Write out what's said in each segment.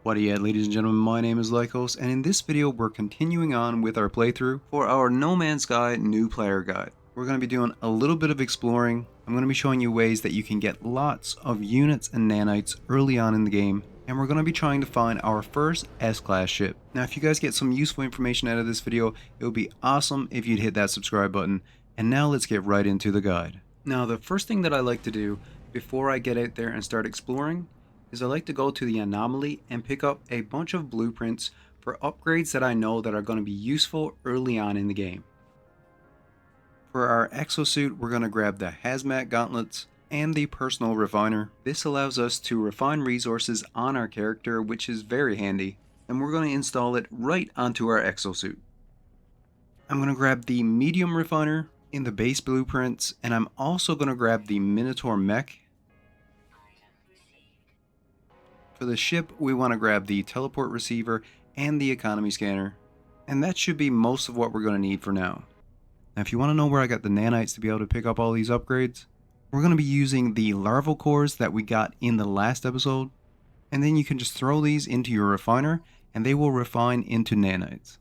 What yet, ladies and gentlemen, my name is Lycos, and in this video we're continuing on with our playthrough for our No Man's Sky new player guide. We're going to be doing a little bit of exploring. I'm going to be showing you ways that you can get lots of units and nanites early on in the game, and we're going to be trying to find our first S-Class ship. Now if you guys get some useful information out of this video, it would be awesome if you'd hit that subscribe button, and now let's get right into the guide. Now the first thing that I like to do before I get out there and start exploring is I like to go to the anomaly and pick up a bunch of blueprints for upgrades that I know that are going to be useful early on in the game. For our exosuit, we're going to grab the hazmat gauntlets and the personal refiner. This allows us to refine resources on our character, which is very handy, and we're going to install it right onto our exosuit. I'm going to grab the medium refiner in the base blueprints, and I'm also going to grab the Minotaur mech. For the ship, we want to grab the teleport receiver and the economy scanner, and that should be most of what we're going to need for now. Now if you want to know where I got the nanites to be able to pick up all these upgrades, we're going to be using the larval cores that we got in the last episode, and then you can just throw these into your refiner and they will refine into nanites.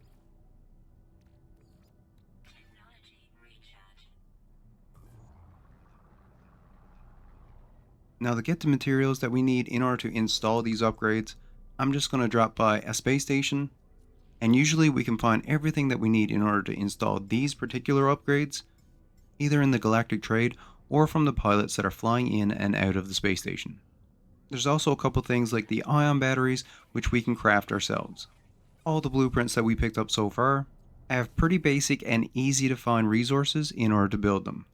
Now to get the materials that we need in order to install these upgrades, I'm just going to drop by a space station, and usually we can find everything that we need in order to install these particular upgrades, either in the galactic trade or from the pilots that are flying in and out of the space station. There's also a couple things like the ion batteries which we can craft ourselves. All the blueprints that we picked up so far have pretty basic and easy to find resources in order to build them.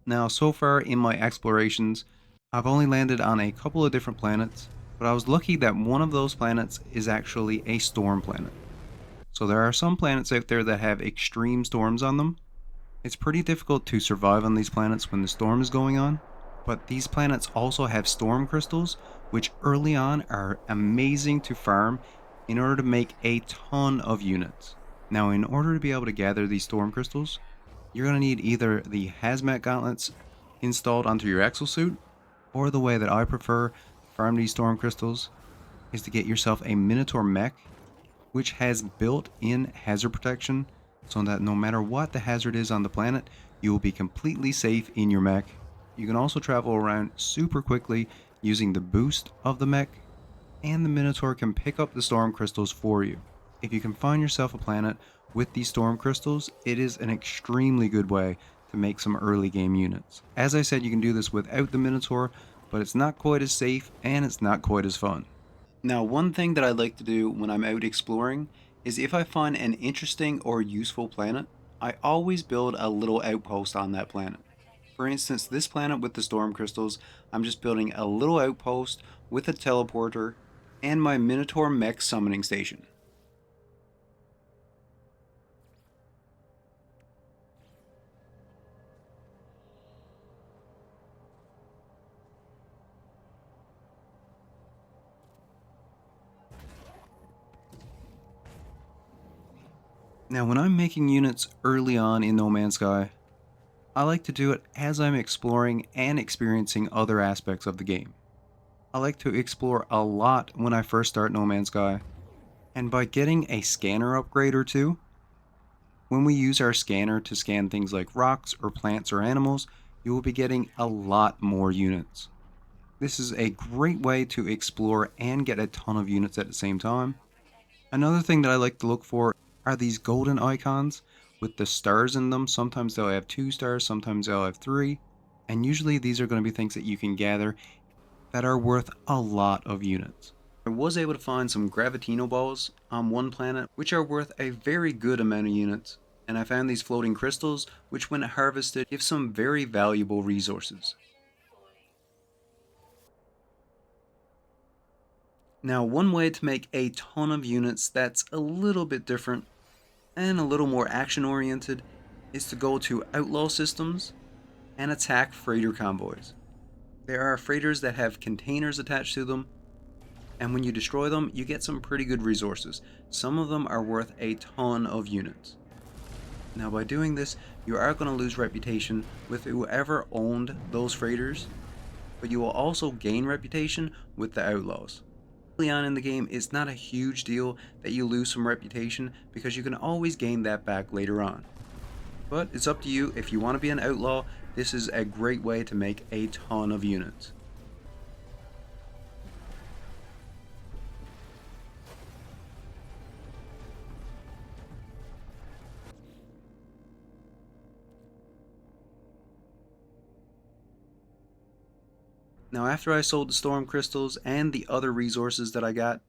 Now so far in my explorations, I've only landed on a couple of different planets, but I was lucky that one of those planets is actually a storm planet. So there are some planets out there that have extreme storms on them. It's pretty difficult to survive on these planets when the storm is going on, but these planets also have storm crystals, which early on are amazing to farm in order to make a ton of units. Now in order to be able to gather these storm crystals, you're going to need either the hazmat gauntlets installed onto your exosuit, or the way that I prefer to farm these storm crystals is to get yourself a Minotaur mech, which has built-in hazard protection, so that no matter what the hazard is on the planet, you will be completely safe in your mech. You can also travel around super quickly using the boost of the mech, and the Minotaur can pick up the storm crystals for you. If you can find yourself a planet with these storm crystals, it is an extremely good way to make some early game units. As I said, you can do this without the Minotaur, but it's not quite as safe and it's not quite as fun. Now one thing that I like to do when I'm out exploring is if I find an interesting or useful planet, I always build a little outpost on that planet. For instance, this planet with the storm crystals, I'm just building a little outpost with a teleporter and my Minotaur mech summoning station. Now when I'm making units early on in No Man's Sky, I like to do it as I'm exploring and experiencing other aspects of the game. I like to explore a lot when I first start No Man's Sky, and by getting a scanner upgrade or two, when we use our scanner to scan things like rocks or plants or animals, you will be getting a lot more units. This is a great way to explore and get a ton of units at the same time. Another thing that I like to look for are these golden icons with the stars in them. Sometimes they'll have 2 stars, sometimes they'll have 3, and usually these are going to be things that you can gather that are worth a lot of units. I was able to find some Gravitino balls on one planet which are worth a very good amount of units, and I found these floating crystals which when harvested give some very valuable resources. Now one way to make a ton of units that's a little bit different and a little more action oriented is to go to outlaw systems and attack freighter convoys. There are freighters that have containers attached to them, and when you destroy them you get some pretty good resources. Some of them are worth a ton of units. Now by doing this you are going to lose reputation with whoever owned those freighters, but you will also gain reputation with the outlaws. Early on in the game, it's not a huge deal that you lose some reputation because you can always gain that back later on. But it's up to you. If you want to be an outlaw, this is a great way to make a ton of units. Now after I sold the storm crystals and the other resources that I got,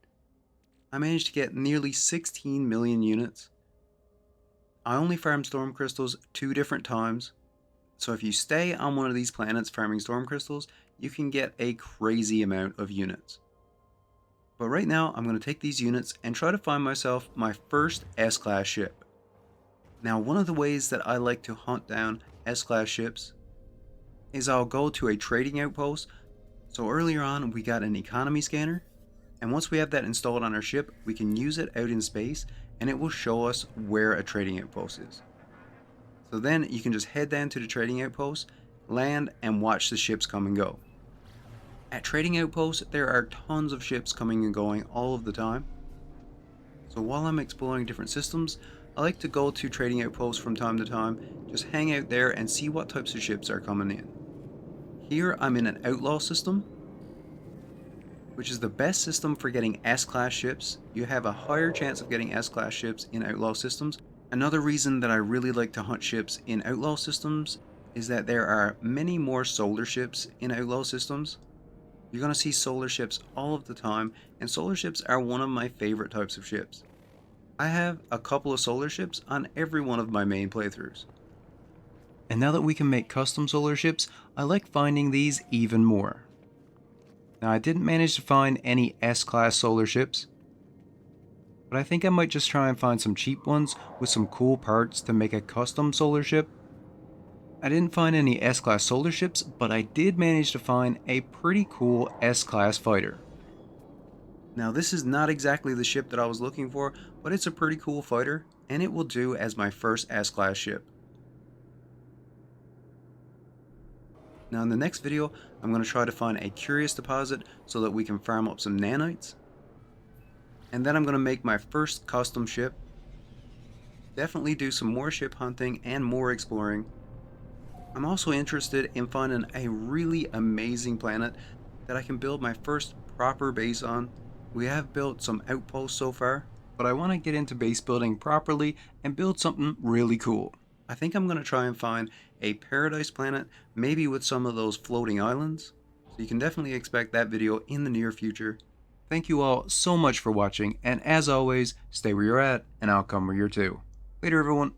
I managed to get nearly 16 million units. I only farmed storm crystals 2 different times, so if you stay on one of these planets farming storm crystals, you can get a crazy amount of units. But right now, I'm going to take these units and try to find myself my first S-Class ship. Now, one of the ways that I like to hunt down S-Class ships is I'll go to a trading outpost. So earlier on, we got an economy scanner, and once we have that installed on our ship, we can use it out in space, and it will show us where a trading outpost is. So then you can just head down to the trading outpost, land, and watch the ships come and go. At trading outposts, there are tons of ships coming and going all of the time. So while I'm exploring different systems, I like to go to trading outposts from time to time, just hang out there and see what types of ships are coming in. Here I'm in an outlaw system, which is the best system for getting S-Class ships. You have a higher chance of getting S-Class ships in outlaw systems. Another reason that I really like to hunt ships in outlaw systems is that there are many more solar ships in outlaw systems. You're going to see solar ships all of the time, and solar ships are one of my favorite types of ships. I have a couple of solar ships on every one of my main playthroughs. And now that we can make custom solar ships, I like finding these even more. Now I didn't manage to find any S-Class solar ships, but I think I might just try and find some cheap ones with some cool parts to make a custom solar ship. I didn't find any S-Class solar ships, but I did manage to find a pretty cool S-Class fighter. Now this is not exactly the ship that I was looking for, but it's a pretty cool fighter, and it will do as my first S-Class ship. Now in the next video, I'm going to try to find a curious deposit so that we can farm up some nanites. And then I'm going to make my first custom ship. Definitely do some more ship hunting and more exploring. I'm also interested in finding a really amazing planet that I can build my first proper base on. We have built some outposts so far, but I want to get into base building properly and build something really cool. I think I'm going to try and find a paradise planet, maybe with some of those floating islands. So you can definitely expect that video in the near future. Thank you all so much for watching, and as always, stay where you're at, and I'll come where you're to. Later everyone.